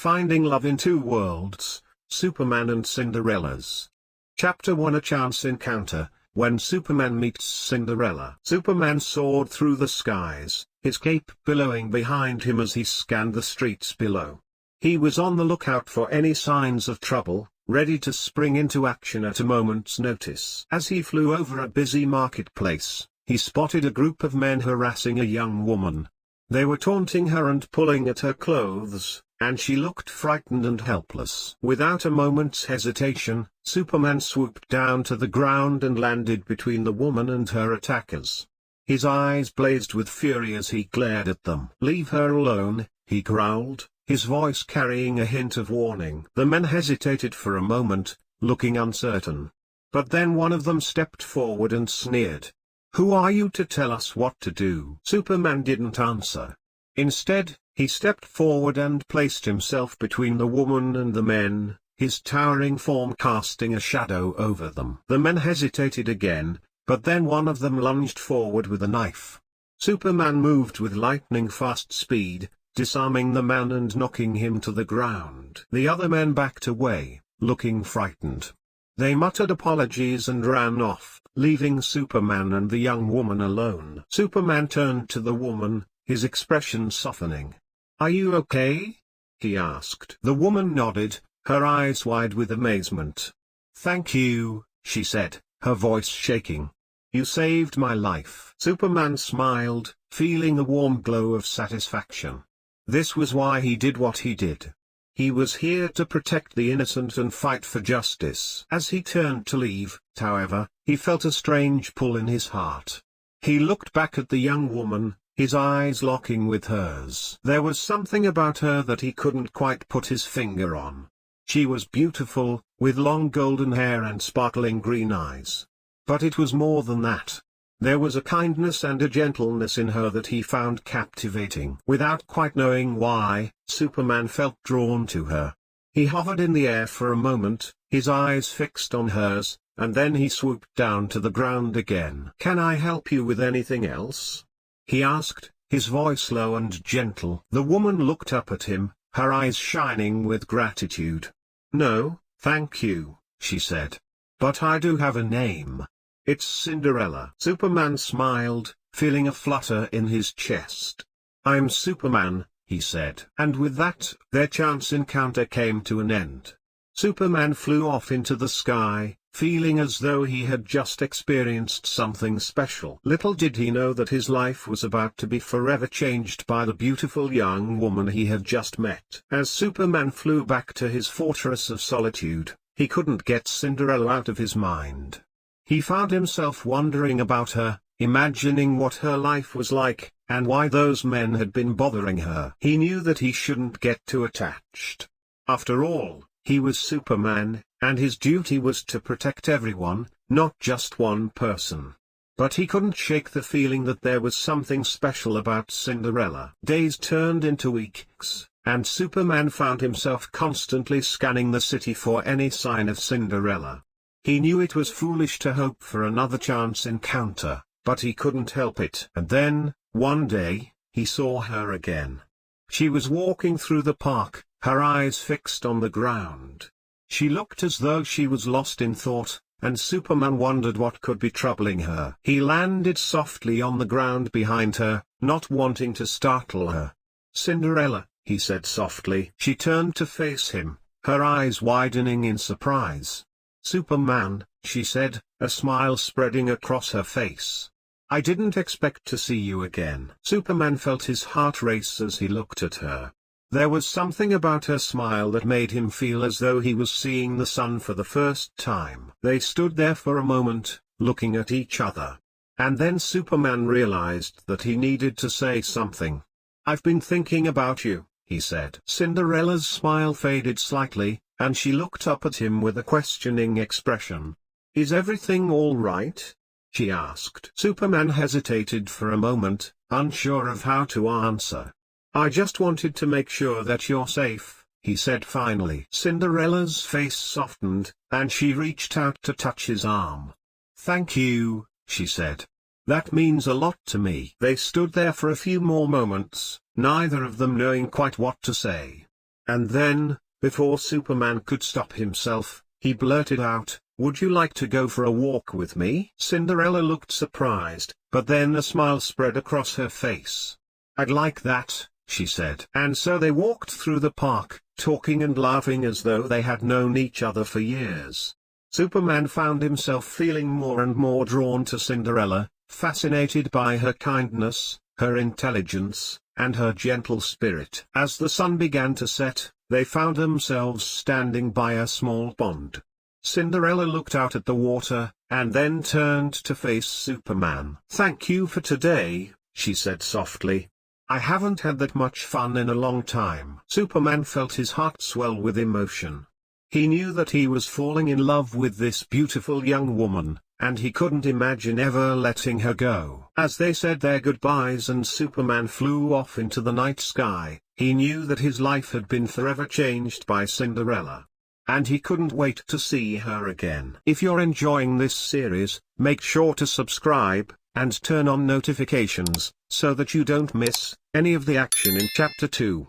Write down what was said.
Finding Love in Two Worlds, Superman and Cinderella's. Chapter 1 A Chance Encounter. When Superman meets Cinderella. Superman soared through the skies, his cape billowing behind him as he scanned the streets below. He was on the lookout for any signs of trouble, ready to spring into action at a moment's notice. As he flew over a busy marketplace, he spotted a group of men harassing a young woman. They were taunting her and pulling at her clothes, and she looked frightened and helpless. Without a moment's hesitation, Superman swooped down to the ground and landed between the woman and her attackers. His eyes blazed with fury as he glared at them. "Leave her alone," he growled, his voice carrying a hint of warning. The men hesitated for a moment, looking uncertain. But then one of them stepped forward and sneered. "Who are you to tell us what to do?" Superman didn't answer. Instead, he stepped forward and placed himself between the woman and the men, his towering form casting a shadow over them. The men hesitated again, but then one of them lunged forward with a knife. Superman moved with lightning-fast speed, disarming the man and knocking him to the ground. The other men backed away, looking frightened. They muttered apologies and ran off, leaving Superman and the young woman alone. Superman turned to the woman, his expression softening. "Are you okay?" he asked. The woman nodded, her eyes wide with amazement. "Thank you," she said, her voice shaking. "You saved my life." Superman smiled, feeling a warm glow of satisfaction. This was why he did what he did. He was here to protect the innocent and fight for justice. As he turned to leave, however, he felt a strange pull in his heart. He looked back at the young woman, his eyes locking with hers. There was something about her that he couldn't quite put his finger on. She was beautiful, with long golden hair and sparkling green eyes. But it was more than that. There was a kindness and a gentleness in her that he found captivating. Without quite knowing why, Superman felt drawn to her. He hovered in the air for a moment, his eyes fixed on hers, and then he swooped down to the ground again. "Can I help you with anything else?" he asked, his voice low and gentle. The woman looked up at him, her eyes shining with gratitude. "No, thank you," she said. "But I do have a name. It's Cinderella." Superman smiled, feeling a flutter in his chest. "I'm Superman," he said. And with that, their chance encounter came to an end. Superman flew off into the sky, feeling as though he had just experienced something special. Little did he know that his life was about to be forever changed by the beautiful young woman he had just met. As Superman flew back to his fortress of solitude, he couldn't get Cinderella out of his mind. He found himself wondering about her, imagining what her life was like, and why those men had been bothering her. He knew that he shouldn't get too attached. After all, he was Superman, and his duty was to protect everyone, not just one person. But he couldn't shake the feeling that there was something special about Cinderella. Days turned into weeks, and Superman found himself constantly scanning the city for any sign of Cinderella. He knew it was foolish to hope for another chance encounter, but he couldn't help it. And then, one day, he saw her again. She was walking through the park, her eyes fixed on the ground. She looked as though she was lost in thought, and Superman wondered what could be troubling her. He landed softly on the ground behind her, not wanting to startle her. "Cinderella," he said softly. She turned to face him, her eyes widening in surprise. "Superman," she said, a smile spreading across her face. "I didn't expect to see you again." Superman felt his heart race as he looked at her. There was something about her smile that made him feel as though he was seeing the sun for the first time. They stood there for a moment, looking at each other. And then Superman realized that he needed to say something. "I've been thinking about you," he said. Cinderella's smile faded slightly, and she looked up at him with a questioning expression. "Is everything all right?" she asked. Superman hesitated for a moment, unsure of how to answer. "I just wanted to make sure that you're safe," he said finally. Cinderella's face softened, and she reached out to touch his arm. "Thank you," she said. "That means a lot to me." They stood there for a few more moments, neither of them knowing quite what to say. And then, before Superman could stop himself, he blurted out, "Would you like to go for a walk with me?" Cinderella looked surprised, but then a smile spread across her face. "I'd like that," she said. And so they walked through the park, talking and laughing as though they had known each other for years. Superman found himself feeling more and more drawn to Cinderella, fascinated by her kindness, her intelligence, and her gentle spirit. As the sun began to set, they found themselves standing by a small pond. Cinderella looked out at the water, and then turned to face Superman. "Thank you for today," she said softly. "I haven't had that much fun in a long time." Superman felt his heart swell with emotion. He knew that he was falling in love with this beautiful young woman, and he couldn't imagine ever letting her go. As they said their goodbyes and Superman flew off into the night sky, he knew that his life had been forever changed by Cinderella. And he couldn't wait to see her again. If you're enjoying this series, make sure to subscribe, and turn on notifications, so that you don't miss any of the action in Chapter 2.